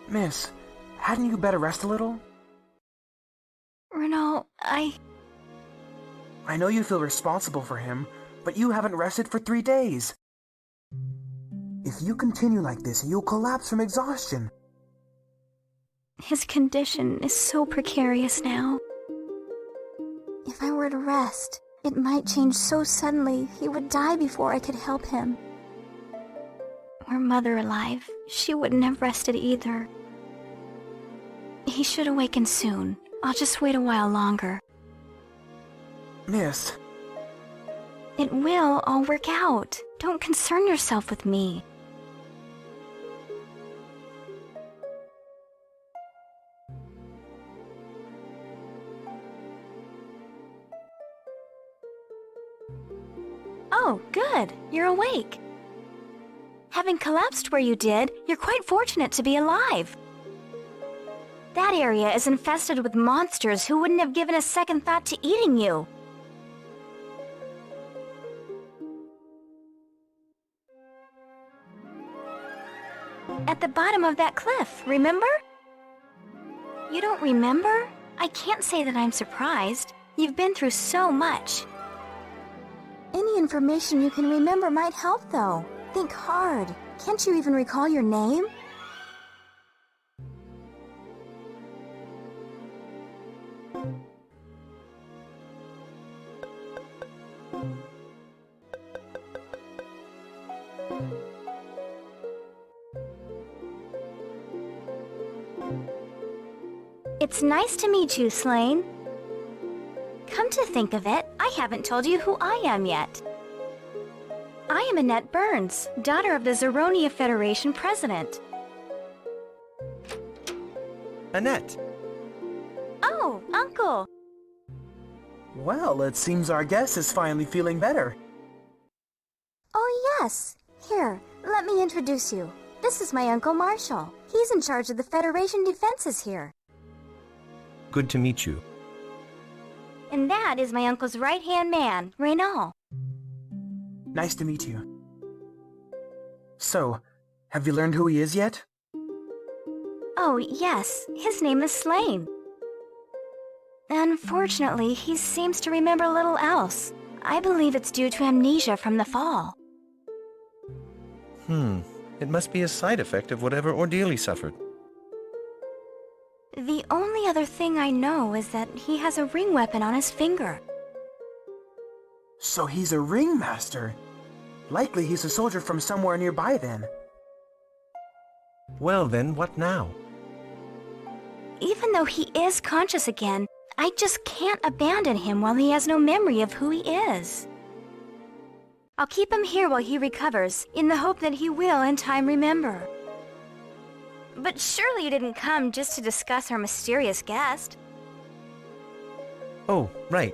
Miss, hadn't you better rest a little? Renault, I know you feel responsible for him, but you haven't rested for 3 days. If you continue like this, you'll collapse from exhaustion. His condition is so precarious now. If I were to rest, it might change so suddenly he would die before I could help him. Were Mother alive, she wouldn't have rested either. He should awaken soon. I'll just wait a while longer. Miss... It will all work out. Don't concern yourself with me. Oh, good. You're awake. Having collapsed where you did, you're quite fortunate to be alive. That area is infested with monsters who wouldn't have given a second thought to eating you. At the bottom of that cliff, remember? You don't remember? I can't say that I'm surprised. You've been through so much. Any information you can remember might help, though. Think hard. Can't you even recall your name? It's nice to meet you, Slane. Come to think of it, I haven't told you who I am yet. I am Annette Burns, daughter of the Zeronia Federation president. Annette! Oh, Uncle! Well, it seems our guest is finally feeling better. Oh, yes. Here, let me introduce you. This is my Uncle Marshall. He's in charge of the Federation defenses here. Good to meet you. And that is my uncle's right-hand man, Renault. Nice to meet you. So, have you learned who he is yet? Oh, yes. His name is Slane. Unfortunately, he seems to remember little else. I believe it's due to amnesia from the fall. It must be a side effect of whatever ordeal he suffered. The only other thing I know is that he has a ring weapon on his finger. So he's a ringmaster. Likely he's a soldier from somewhere nearby then. Well then, what now? Even though he is conscious again, I just can't abandon him while he has no memory of who he is. I'll keep him here while he recovers, in the hope that he will in time remember. But surely you didn't come just to discuss our mysterious guest. Oh, right.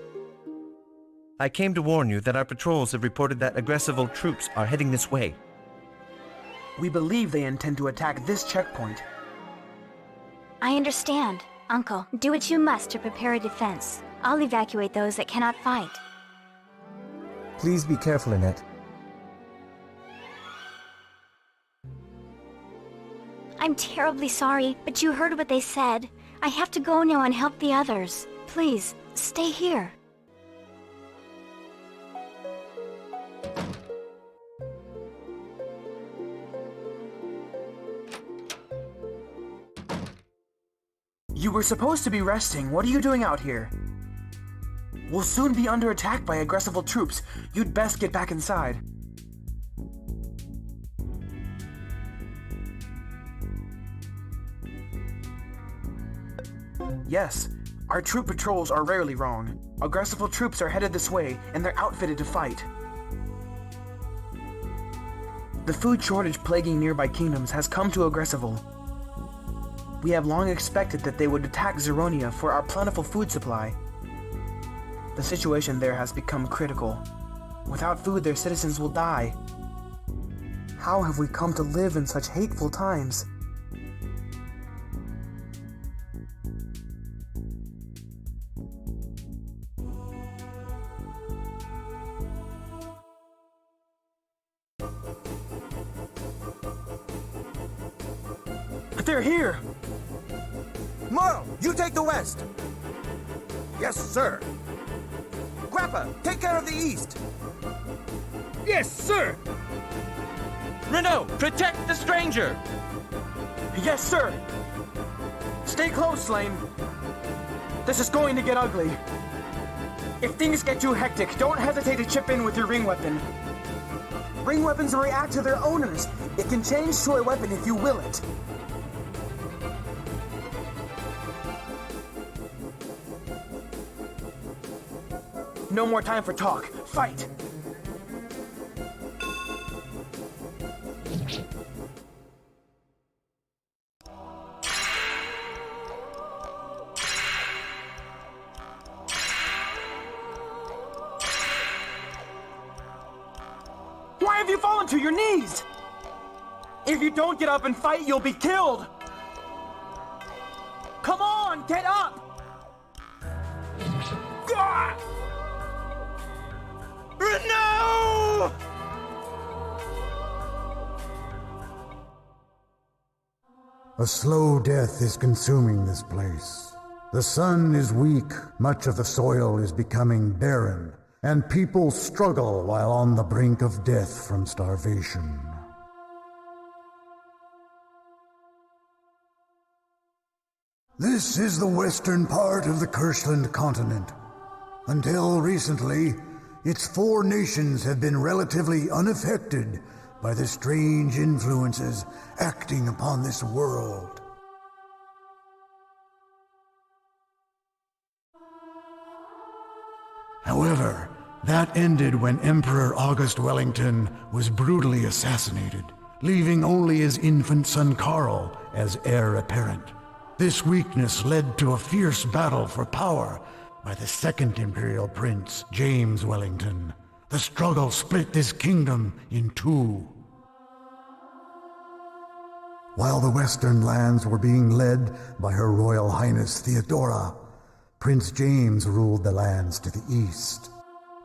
I came to warn you that our patrols have reported that aggressive old troops are heading this way. We believe they intend to attack this checkpoint. I understand. Uncle, do what you must to prepare a defense. I'll evacuate those that cannot fight. Please be careful, Annette. I'm terribly sorry, but you heard what they said. I have to go now and help the others. Please, stay here. You were supposed to be resting. What are you doing out here? We'll soon be under attack by aggressive troops. You'd best get back inside. Yes, our troop patrols are rarely wrong. Aggressive troops are headed this way, and they're outfitted to fight. The food shortage plaguing nearby kingdoms has come to Aggressival. We have long expected that they would attack Zeronia for our plentiful food supply. The situation there has become critical. Without food, their citizens will die. How have we come to live in such hateful times? they're here! Morrow, you take the west! Yes, sir! Grappa, take care of the east! Yes, sir! Renault, protect the stranger! Yes, sir! Stay close, Lane. This is going to get ugly. If things get too hectic, don't hesitate to chip in with your ring weapon. Ring weapons react to their owners. It can change to a weapon if you will it. No more time for talk. Fight! Why have you fallen to your knees? If you don't get up and fight, you'll be killed! Come on, get up! Gah! No! A slow death is consuming this place. The sun is weak, much of the soil is becoming barren, and people struggle while on the brink of death from starvation. This is the western part of the Kirschland continent. Until recently, its 4 nations have been relatively unaffected by the strange influences acting upon this world. However, that ended when Emperor August Wellington was brutally assassinated, leaving only his infant son Karl as heir apparent. This weakness led to a fierce battle for power by the second Imperial Prince, James Wellington. The struggle split this kingdom in 2. While the western lands were being led by Her Royal Highness Theodora, Prince James ruled the lands to the east.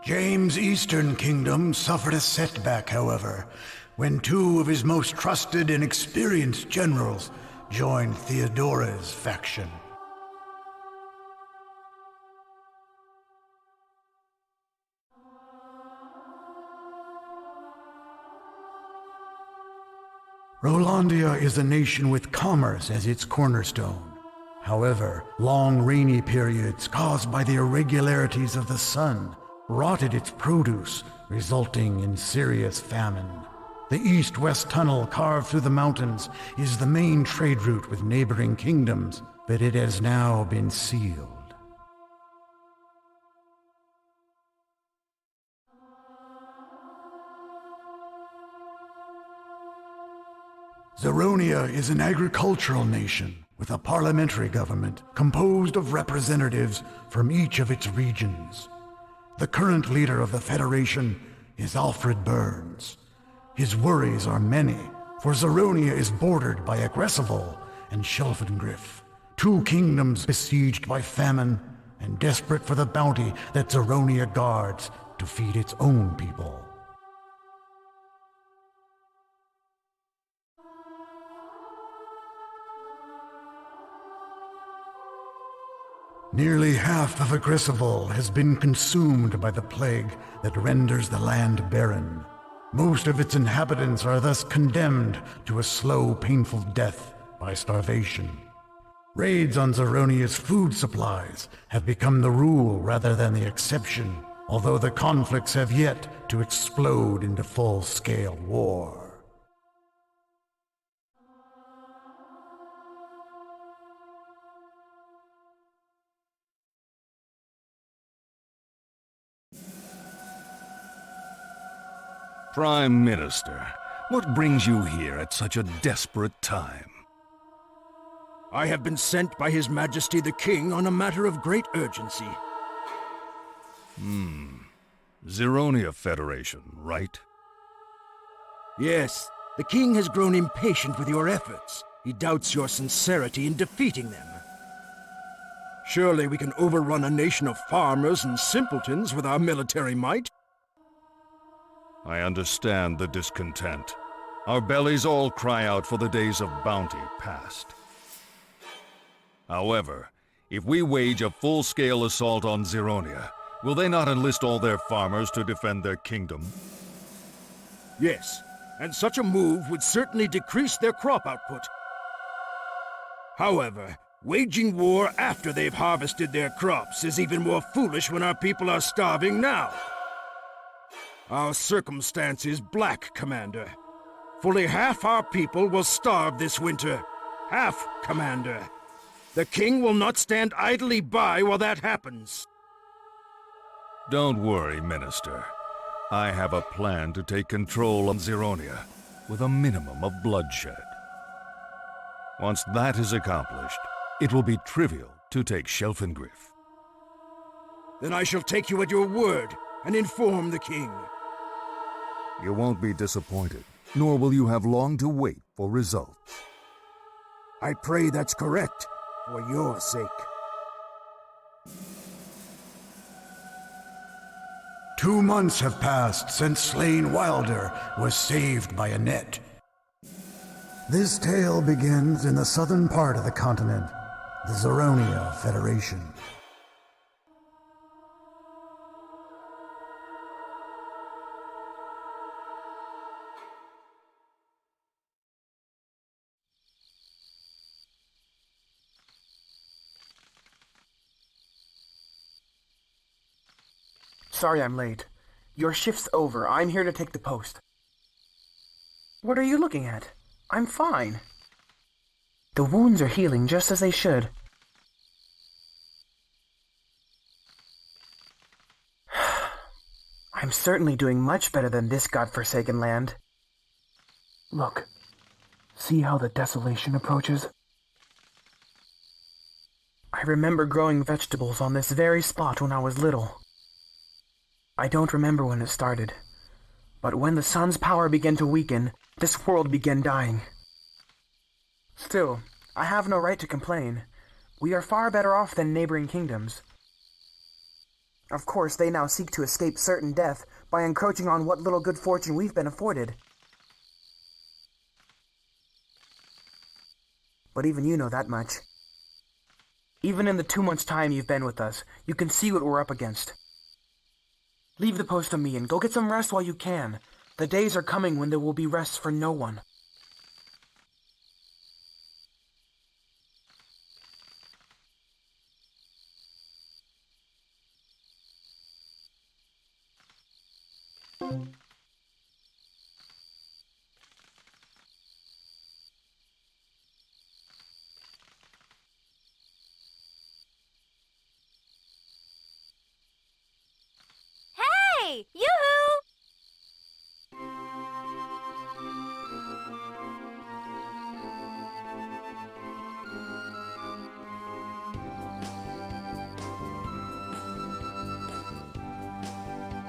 James' eastern kingdom suffered a setback, however, when 2 of his most trusted and experienced generals joined Theodora's faction. Rolandia is a nation with commerce as its cornerstone. However, long rainy periods caused by the irregularities of the sun rotted its produce, resulting in serious famine. The east-west tunnel carved through the mountains is the main trade route with neighboring kingdoms, but it has now been sealed. Zeronia is an agricultural nation with a parliamentary government composed of representatives from each of its regions. The current leader of the Federation is Alfred Burns. His worries are many, for Zeronia is bordered by Aggressivol and Shelfengriff, 2 kingdoms besieged by famine and desperate for the bounty that Zeronia guards to feed its own people. Nearly half of Aggressivol has been consumed by the plague that renders the land barren. Most of its inhabitants are thus condemned to a slow, painful death by starvation. Raids on Zeronia's food supplies have become the rule rather than the exception, although the conflicts have yet to explode into full-scale war. Prime Minister, what brings you here at such a desperate time? I have been sent by His Majesty the King on a matter of great urgency. Zeronia Federation, right? Yes, the King has grown impatient with your efforts. He doubts your sincerity in defeating them. Surely we can overrun a nation of farmers and simpletons with our military might? I understand the discontent. Our bellies all cry out for the days of bounty past. However, if we wage a full-scale assault on Zeronia, will they not enlist all their farmers to defend their kingdom? Yes, and such a move would certainly decrease their crop output. However, waging war after they've harvested their crops is even more foolish when our people are starving now. Our circumstance is black, Commander. Fully half our people will starve this winter. Half, Commander. The king will not stand idly by while that happens. Don't worry, Minister. I have a plan to take control of Zeronia with a minimum of bloodshed. Once that is accomplished, it will be trivial to take Shelfengriff. Then I shall take you at your word and inform the king. You won't be disappointed, nor will you have long to wait for results. I pray that's correct, for your sake. 2 months have passed since slain Wilder was saved by a net. This tale begins in the southern part of the continent, the Zeronia Federation. Sorry I'm late. Your shift's over. I'm here to take the post. What are you looking at? I'm fine. The wounds are healing just as they should. I'm certainly doing much better than this godforsaken land. Look. See how the desolation approaches? I remember growing vegetables on this very spot when I was little. I don't remember when it started, but when the sun's power began to weaken, this world began dying. Still, I have no right to complain. We are far better off than neighboring kingdoms. Of course, they now seek to escape certain death by encroaching on what little good fortune we've been afforded. But even you know that much. Even in the 2 months' time you've been with us, you can see what we're up against. Leave the post to me and go get some rest while you can. The days are coming when there will be rest for no one. Hey! Yoo-hoo!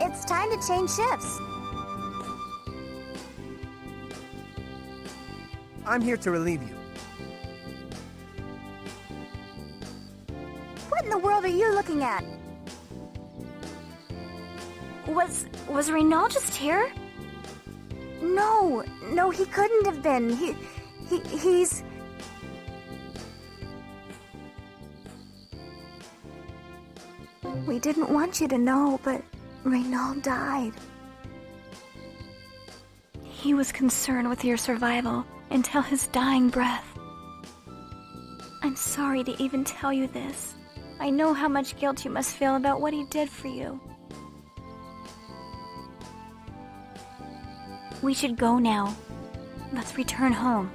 It's time to change shifts. I'm here to relieve you. What in the world are you looking at? Was Renault just here? No, he couldn't have been. He's... We didn't want you to know, but Renault died. He was concerned with your survival until his dying breath. I'm sorry to even tell you this. I know how much guilt you must feel about what he did for you. We should go now. Let's return home.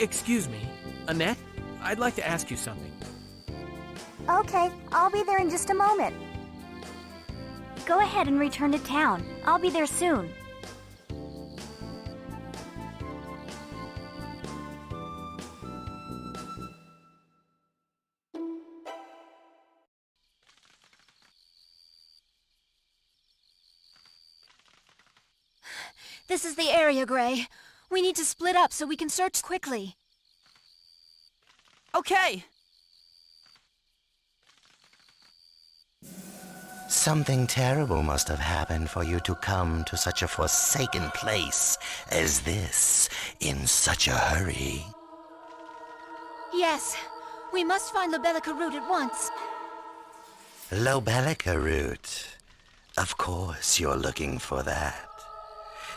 Excuse me, Annette? I'd like to ask you something. Okay, I'll be there in just a moment. Go ahead and return to town. I'll be there soon. This is the area, Gray. We need to split up so we can search quickly. Okay! Something terrible must have happened for you to come to such a forsaken place as this in such a hurry. Yes, we must find Lobelica root at once. Lobelica root. Of course you're looking for that.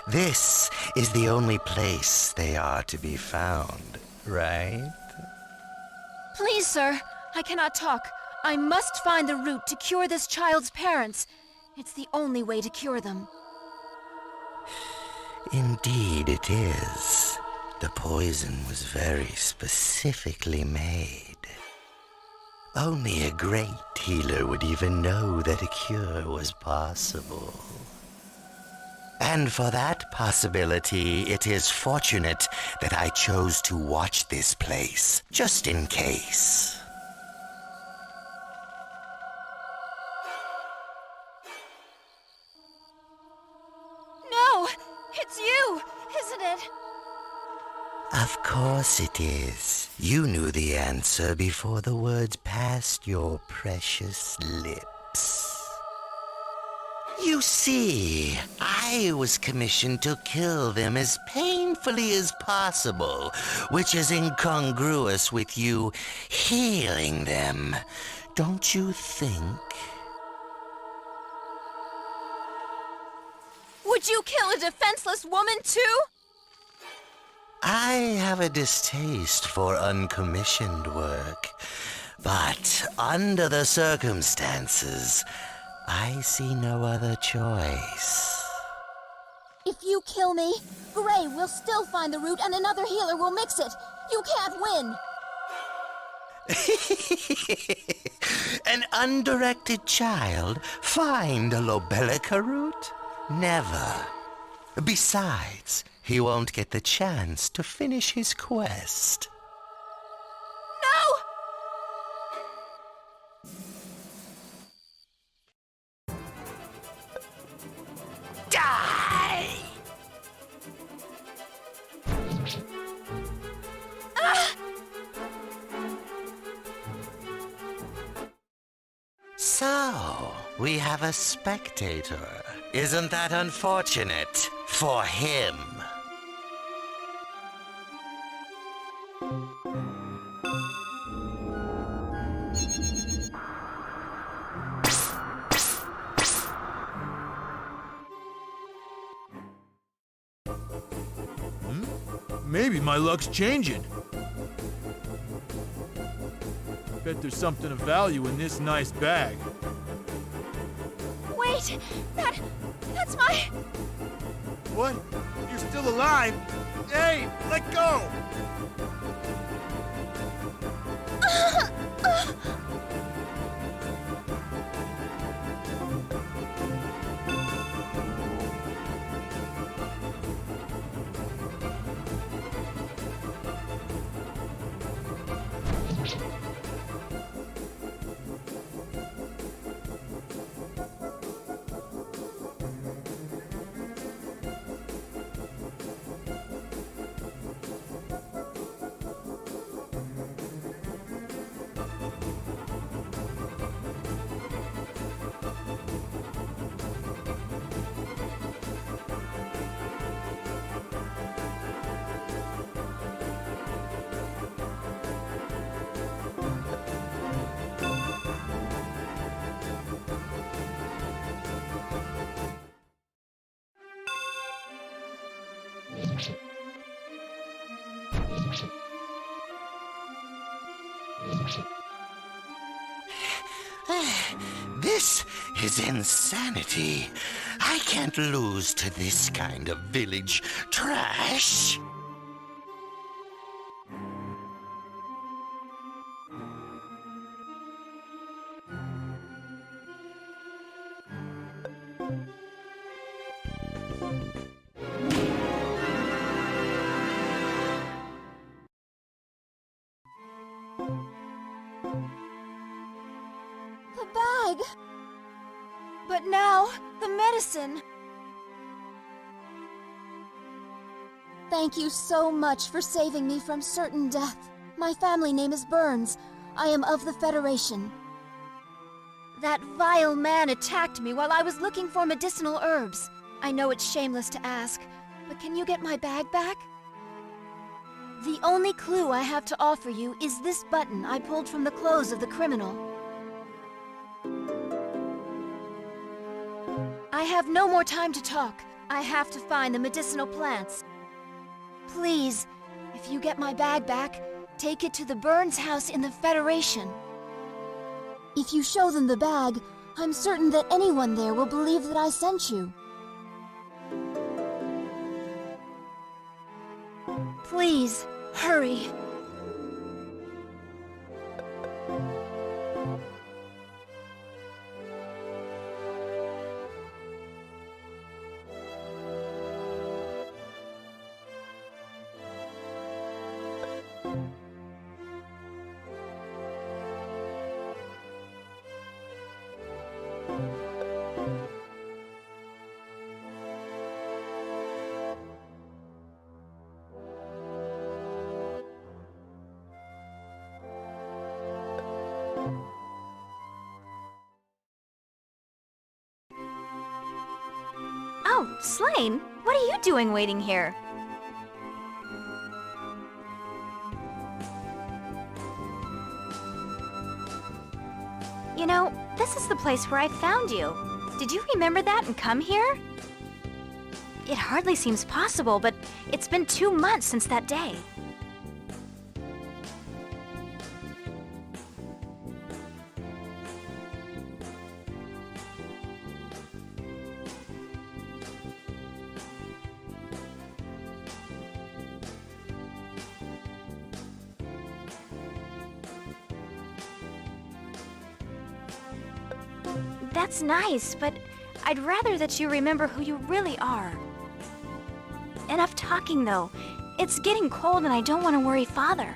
This is the only place they are to be found, right? Please, sir, I cannot talk. I must find the root to cure this child's parents. It's the only way to cure them. Indeed it is. The poison was very specifically made. Only a great healer would even know that a cure was possible. And for that possibility, it is fortunate that I chose to watch this place, just in case. No! It's you, isn't it? Of course it is. You knew the answer before the words passed your precious lips. You see, I was commissioned to kill them as painfully as possible, which is incongruous with you healing them, don't you think? Would you kill a defenseless woman, too? I have a distaste for uncommissioned work, but under the circumstances, I see no other choice. If you kill me, Gray will still find the root and another healer will mix it. You can't win. An undirected child find a Lobelica root? Never. Besides, he won't get the chance to finish his quest. No! Die! Ah! So, we have a spectator. Isn't that unfortunate for him? Maybe my luck's changing. Bet there's something of value in this nice bag. Wait! That's my... What? You're still alive? Hey, let go! This is insanity. I can't lose to this kind of village trash. The bag! But now, the medicine! Thank you so much for saving me from certain death. My family name is Burns. I am of the Federation. That vile man attacked me while I was looking for medicinal herbs. I know it's shameless to ask, but can you get my bag back? The only clue I have to offer you is this button I pulled from the clothes of the criminal. I have no more time to talk. I have to find the medicinal plants. Please, if you get my bag back, take it to the Burns house in the Federation. If you show them the bag, I'm certain that anyone there will believe that I sent you. Please, hurry. Oh, Slain, what are you doing waiting here? You know, this is the place where I found you. Did you remember that and come here? It hardly seems possible, but it's been 2 months since that day. That's nice, but I'd rather that you remember who you really are. Enough talking, though. It's getting cold and I don't want to worry Father.